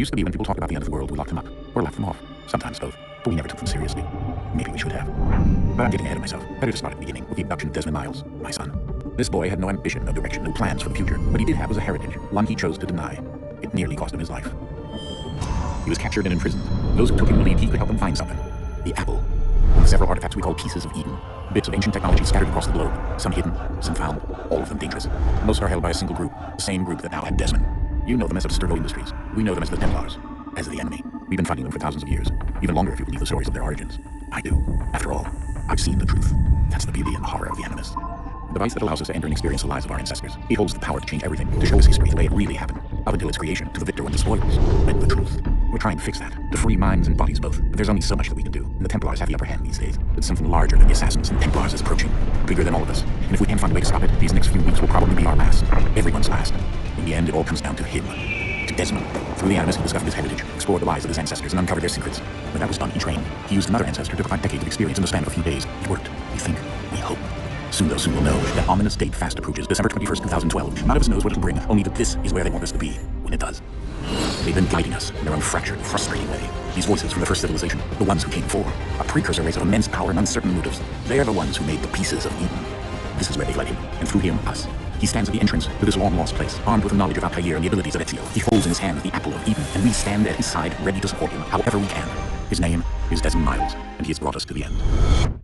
Used to be when people talked about the end of the world, we locked them up, or left them off. Sometimes both, but we never took them seriously. Maybe we should have. But I'm getting ahead of myself. Better to start at the beginning with the abduction of Desmond Miles, my son. This boy had no ambition, no direction, no plans for the future. What he did have was a heritage, one he chose to deny. It nearly cost him his life. He was captured and imprisoned. Those who took him believed he could help them find something. The apple. Several artifacts we call pieces of Eden. Bits of ancient technology scattered across the globe. Some hidden, some found, all of them dangerous. Most are held by a single group, the same group that now had Desmond. You know them as Abstergo Industries. We know them as the Templars, as the enemy. We've been fighting them for thousands of years, even longer if you believe the stories of their origins. I do. After all, I've seen the truth. That's the beauty and the horror of the Animus. A device that allows us to enter and experience the lives of our ancestors. It holds the power to change everything, to show us history the way it really happened, up until its creation, to the victor when the spoils meant the truth. We're trying to fix that, to free minds and bodies both. But there's only so much that we can do, and the Templars have the upper hand these days. But something larger than the Assassins and Templars is approaching, bigger than all of us. And if we can't find a way to stop it, these next few weeks will probably be our last. Everyone's last. In the end, it all comes down to him. To Desmond. Through the Animus, he discovered his heritage, explored the lives of his ancestors, and uncovered their secrets. When that was done, he trained. He used another ancestor to provide decades of experience in the span of a few days. It worked. We think. We hope. Soon we'll know. That ominous date fast approaches, December 21st, 2012. None of us knows what it'll bring, only that this is where they want us to be, when it does. They've been guiding us in their own fractured, frustrating way. These voices from the first civilization, the ones who came before, a precursor race of immense power and uncertain motives. They are the ones who made the pieces of Eden. This is where they've led him, and through him, us. He stands at the entrance to this long-lost place, armed with the knowledge of Altair and the abilities of Ezio. He holds in his hand the apple of Eden, and we stand at his side, ready to support him, however we can. His name is Desmond Miles, and he has brought us to the end.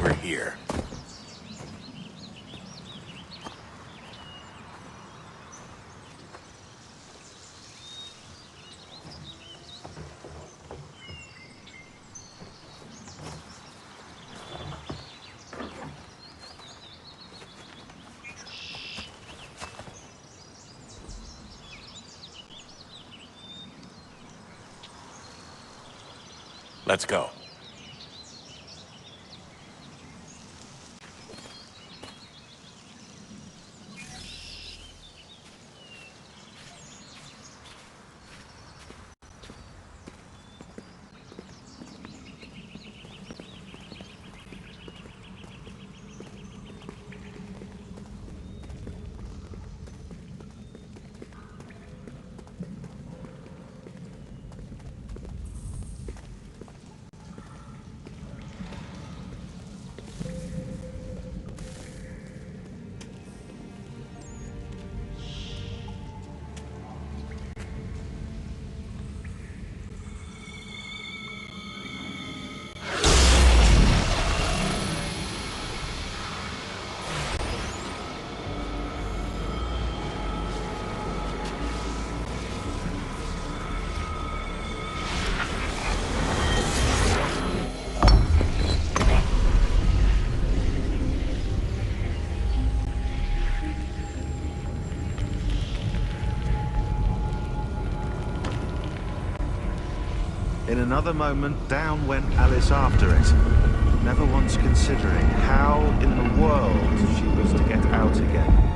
We're here. Let's go. In another moment, down went Alice after it, never once considering how in the world she was to get out again.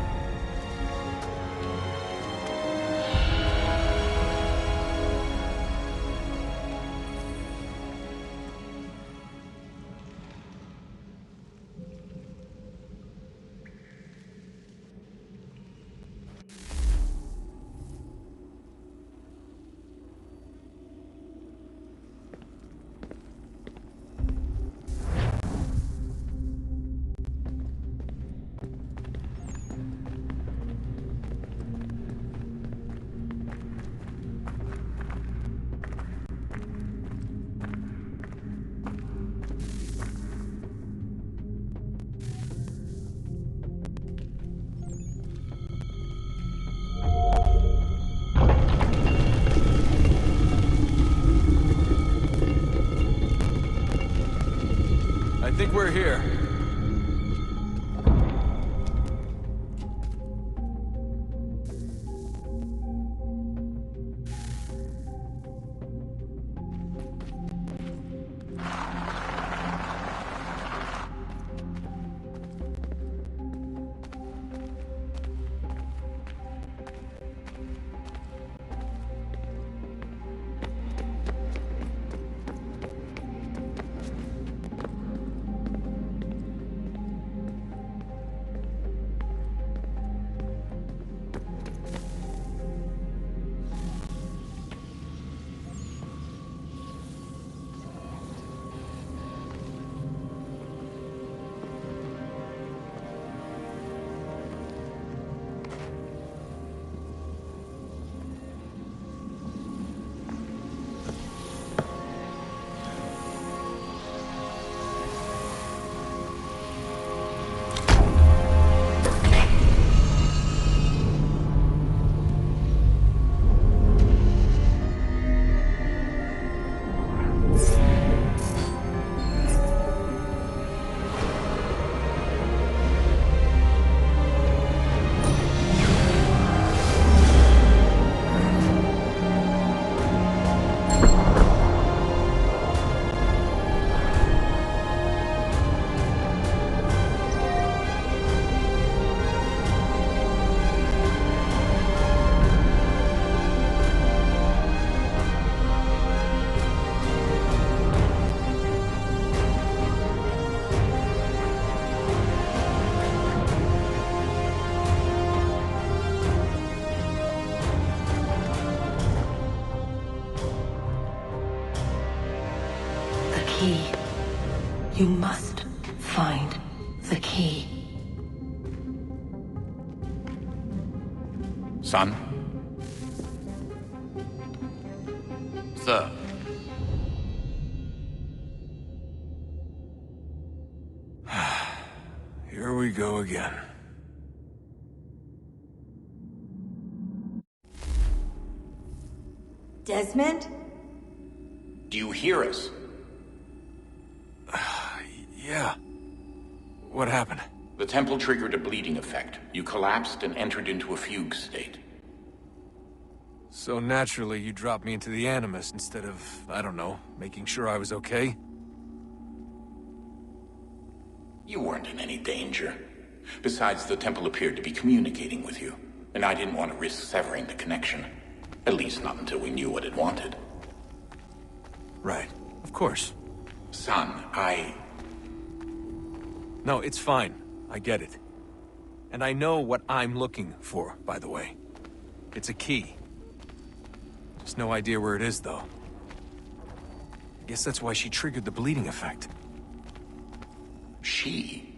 I think we're here. key. You must find the key. Son? Sir. Here we go again. Desmond? Do you hear us? Yeah. What happened? The temple triggered a bleeding effect. You collapsed and entered into a fugue state. So naturally, you dropped me into the Animus instead of, I don't know, making sure I was okay? You weren't in any danger. Besides, the temple appeared to be communicating with you, and I didn't want to risk severing the connection. At least not until we knew what it wanted. Right. Of course. Son, No, it's fine. I get it. And I know what I'm looking for, by the way. It's a key. Just no idea where it is, though. I guess that's why she triggered the bleeding effect. She?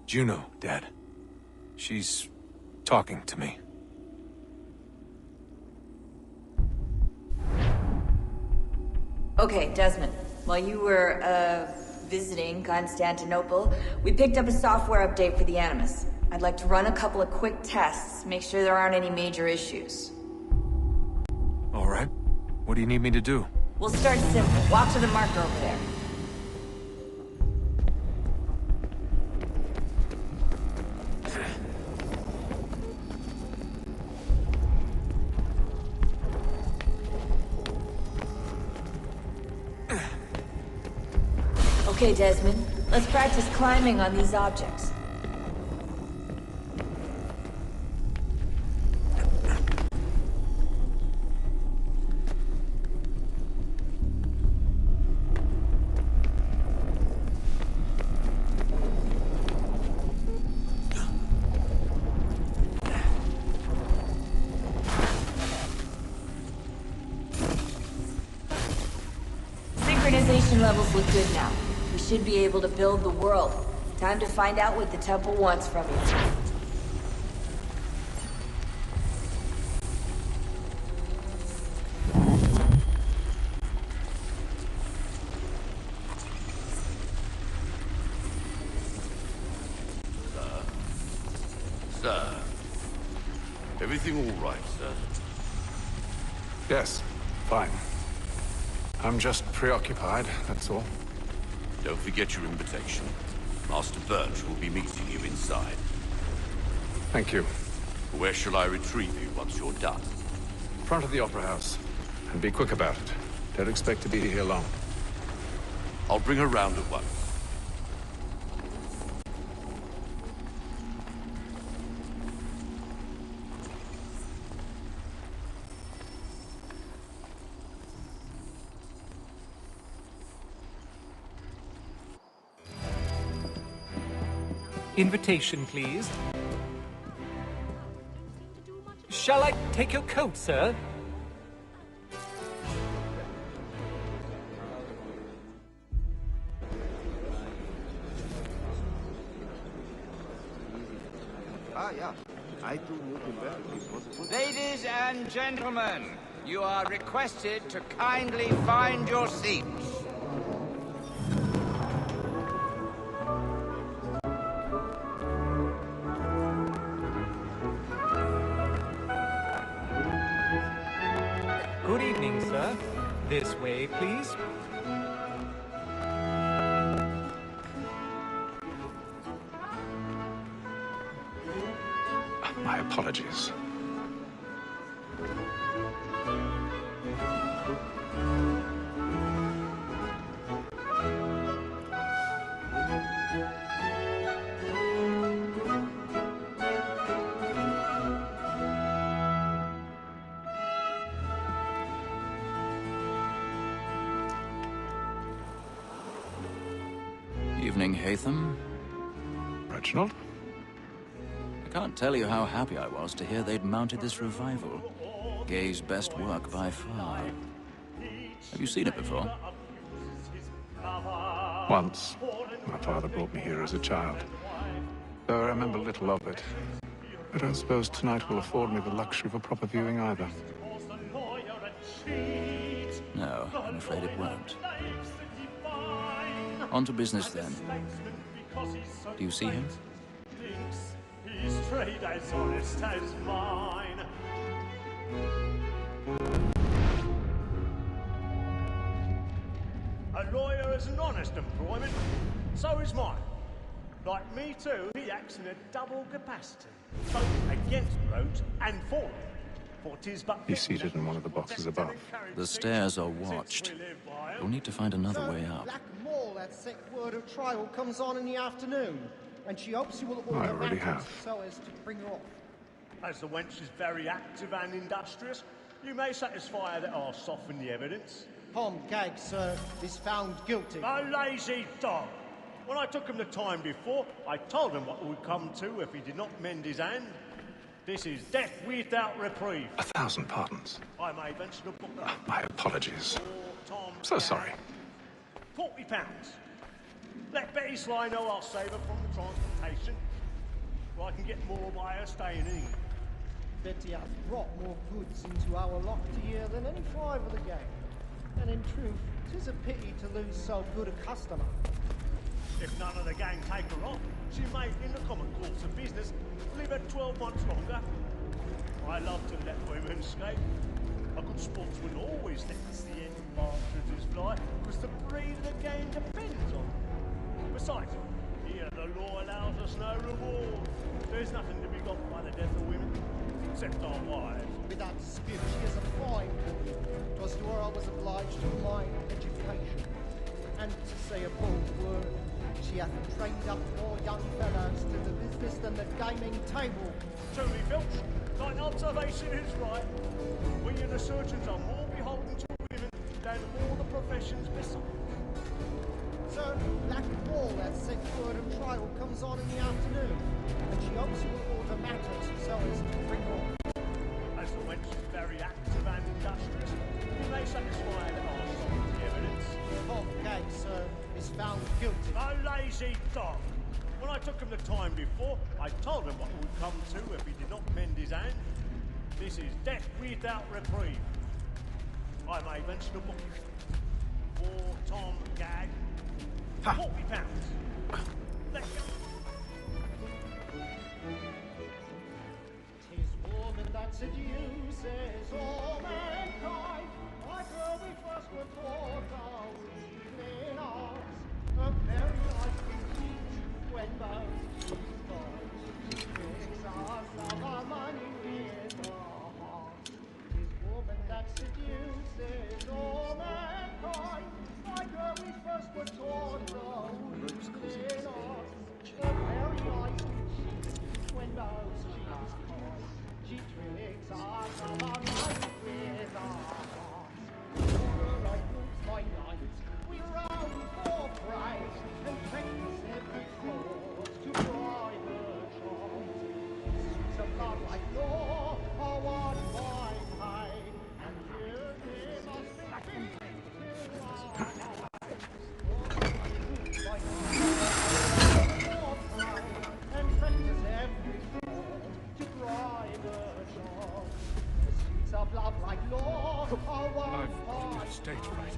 Juno, Dad. She's talking to me. Okay, Desmond. While you were, visiting Constantinople, we picked up a software update for the Animus. I'd like to run a couple of quick tests, make sure there aren't any major issues. All right. What do you need me to do? We'll start simple. Walk to the marker over there. Okay, Desmond. Let's practice climbing on these objects. Synchronization levels look good now. We should be able to build the world. Time to find out what the temple wants from you. Sir. Everything all right, sir? Yes, fine. I'm just preoccupied, that's all. Don't forget your invitation. Master Birch will be meeting you inside. Thank you. Where shall I retrieve you once you're done? Front of the Opera House. And be quick about it. Don't expect to be here long. I'll bring her round at once. Invitation, please. Shall I take your coat, sir? Ladies and gentlemen, you are requested to kindly find your seats. Good evening, sir. This way, please. My apologies. Evening, Hatham. Reginald? I can't tell you how happy I was to hear they'd mounted this revival. Gay's best work by far. Have you seen it before? Once, my father brought me here as a child, though I remember little of it. I don't suppose tonight will afford me the luxury of a proper viewing either. No, I'm afraid it won't. On to business then. Do you see him? His trade as honest as mine. A lawyer is an honest employment, so is mine. Like me too, he acts in a double capacity, both against roads and for them. For 'tis but He's seated in one of the boxes above. The stairs are watched. You'll need to find another way up. Black Mall, that sick word of trial comes on in the afternoon, and she hopes you will I order already matters have. so as to bring her off. As the wench is very active and industrious, you may satisfy her that I'll soften the evidence. Tom Gag, sir, is found guilty. A lazy dog! When I took him the time before, I told him what would come to if he did not mend his hand. This is death without reprieve. 1,000 pardons. I may venture to book My apologies. Tom So sorry. £40. Let Betty Sly know I'll save her from the transportation, or I can get more by her staying in England. Betty has brought more goods into our locked year than any five of the gang. And in truth, 'tis a pity to lose so good a customer. If none of the gang take her on, she may, in the common course of business, live her 12 months longer. I love to let women escape. A good sportsman always lets the end partridges fly, because the breed of the game depends on it. Besides, here the law allows us no reward. There's nothing to be got by the death of women, except our wives. Without dispute, she is a fine woman. 'Twas to her I was obliged to mine education. And to say a bold word, she hath trained up more young fellows to the business than the gaming table. Truly, Filch, thine observation is right. We and the surgeons are more beholden to women than all the professions beside. Sir, Black Wall, that sick word of trial comes on in the afternoon, and she hopes you will order matters so as to bring her off. As the wench is very active and industrious, you may satisfy her that I'll solve the evidence. Tom Gag, sir, is found guilty. A lazy dog! When I took him the time before, I told him what would come to if he did not mend his hand. This is death without reprieve. I may venture to book it. For Tom Gag, £40. Let go. Tis woman that seduces all mankind. Like her we first were taught our evening arts. A very life we teach when both she's gone. She tricks us of our money with our hearts. Tis woman that seduces all mankind. Like her we first were taught our evening arts. A very life we teach when both she's gone. She tricks us of our money with our hearts. Over I moves my night, we round for price, and practice every fraud to bribe her charms. Suits of love like law are what mine hide, and here they must be fitted to our eyes. Over I moves my night, for price, and practice every fraud to bribe her charms. The suits of love like law are what I've got mine the stage right.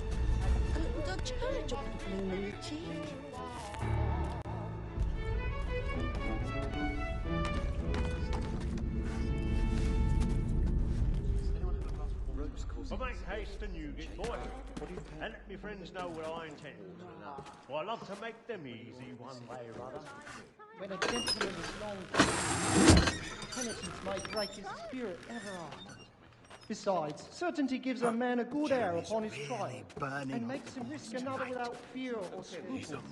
A little Dutch courage up the blue cheek. Well, make haste and you get boy, and let me friends know what I intend. For I love to make them easy one way or other. When a gentleman is long penitence may break his spirit ever after. Besides, certainty gives a man a good air upon his trial, and makes him risk another without fear or scruple.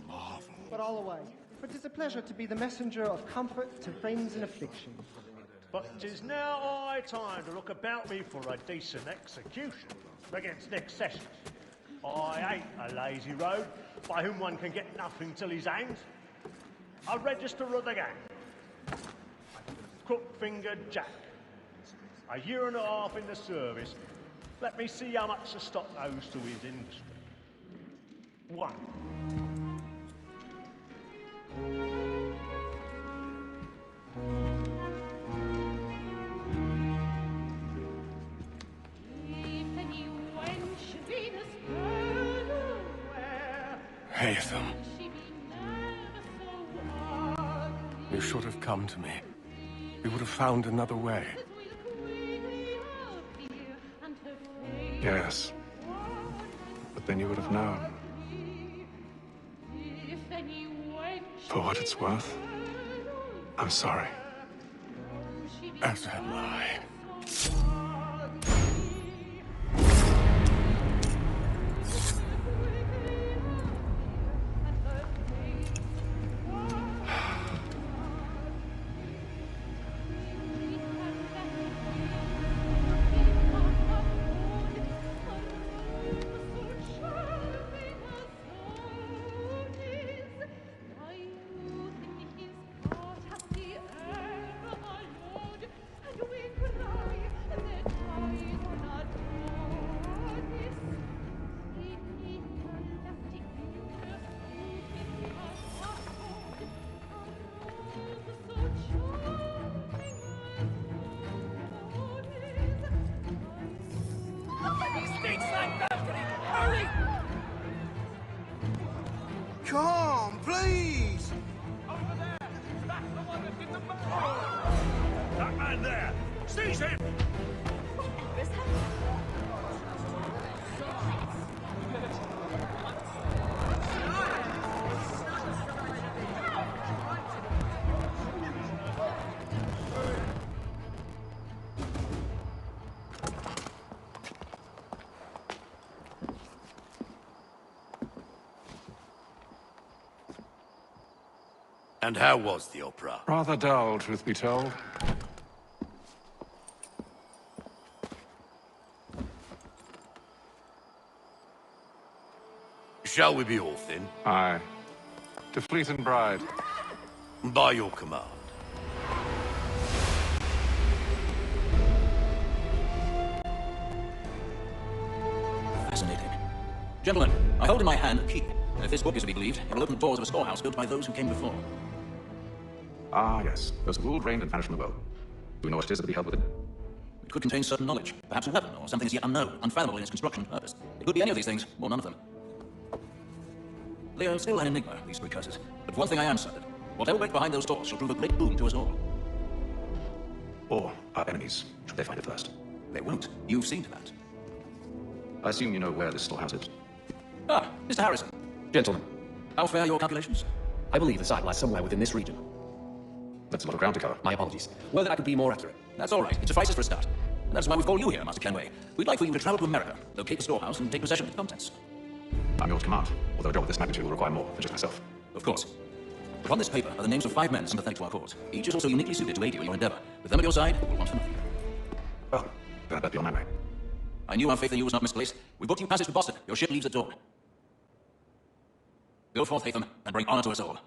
But all away, for 'tis a pleasure to be the messenger of comfort to friends in affliction. But 'tis now high time to look about me for a decent execution against next sessions. I ain't a lazy rogue by whom one can get nothing till he's hanged. A register of the gang. Crook-fingered Jack. A year and a half in the service. Let me see how much the stock owes to his industry. 1. Haytham. You should have come to me. We would have found another way. Yes. But then you would have known. For what it's worth, I'm sorry. As am I. Come, please! That man there! Seize him! And how was the opera? Rather dull, truth be told. Shall we be off then? Aye. To Fleet and Bride. By your command. Fascinating. Gentlemen, I hold in my hand a key. If this book is to be believed, it will open the doors of a storehouse built by those who came before. Ah, yes. Those who ruled, reigned, and vanished from the world. Do we know what it is that will be held within? It could contain certain knowledge, perhaps a weapon, or something as yet unknown, unfathomable in its construction and purpose. It could be any of these things, or none of them. They are still an enigma, these precursors. But one thing I am certain. Whatever lurks behind those doors shall prove a great boon to us all. Or our enemies, should they find it first. They won't. You've seen to that. I assume you know where this storehouse is. Ah, Mr. Harrison. Gentlemen, How fare your calculations? I believe the site lies somewhere within this region. That's a lot of ground to cover. My apologies. Well, then I could be more accurate. That's all right. It suffices for a start. And that's why we've called you here, Master Kenway. We'd like for you to travel to America, locate the storehouse, and take possession of its contents. I'm yours to command, although a job of this magnitude will require more than just myself. Of course. Upon this paper are the names of 5 men sympathetic to our cause. Each is also uniquely suited to aid you in your endeavor. With them at your side, you will want for nothing. Well, then I'd better be on my way. I knew our faith in you was not misplaced. We booked you passage to Boston. Your ship leaves at dawn. Go forth, Haytham, and bring honor to us all.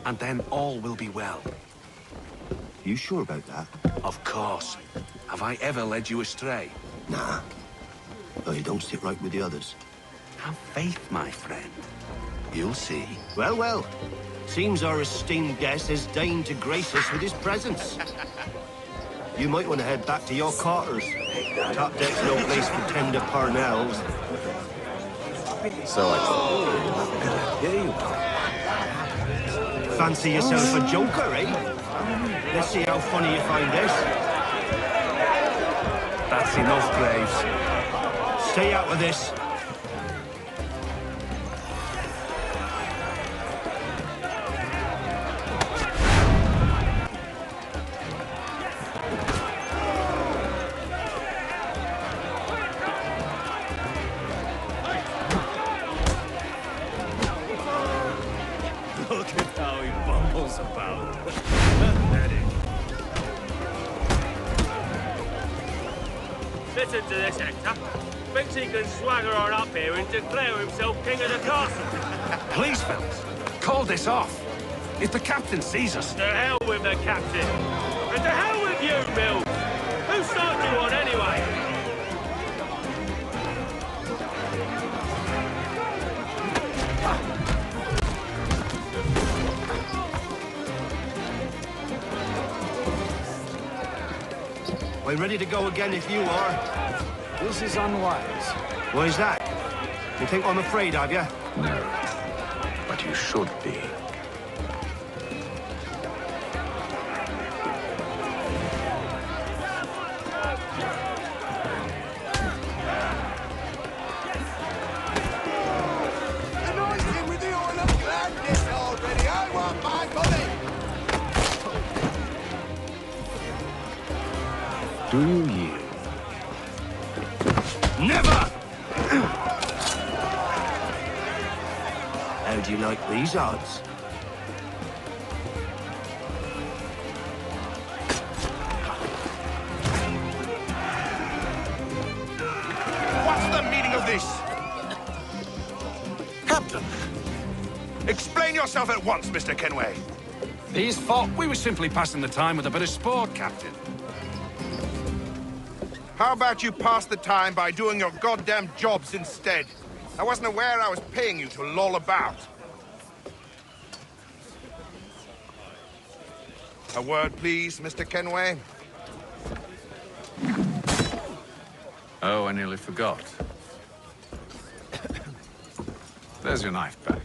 And then all will be well. You sure about that? Of course. Have I ever led you astray? Nah. Oh, you don't sit right with the others. Have faith, my friend. You'll see. Well, well. Seems our esteemed guest has deigned to grace us with his presence. You might want to head back to your quarters. Top deck's no place for tender parnells. So Here you go. Fancy yourself a joker, eh? Let's see how funny you find this. That's enough, Graves. Stay out of this. Look at how he bumbles about. Pathetic. Listen to this, Hector. Thinks he can swagger on up here and declare himself king of the castle. Please, fellas, call this off. If the captain sees us... To hell with the captain. And to hell with you, Mills. Who signed you on anyway? We're ready to go again if you are. This is unwise. Why is that? You think I'm afraid of you? No, but you should be. Anointing with the oil of gladness already. I want my money. Do you yield? Never! How do you like these odds? What's the meaning of this? Captain! Explain yourself at once, Mr. Kenway. His fault. We were simply passing the time with a bit of sport, Captain. How about you pass the time by doing your goddamn jobs instead? I wasn't aware I was paying you to loll about. A word, please, Mr. Kenway. Oh, I nearly forgot. There's your knife back.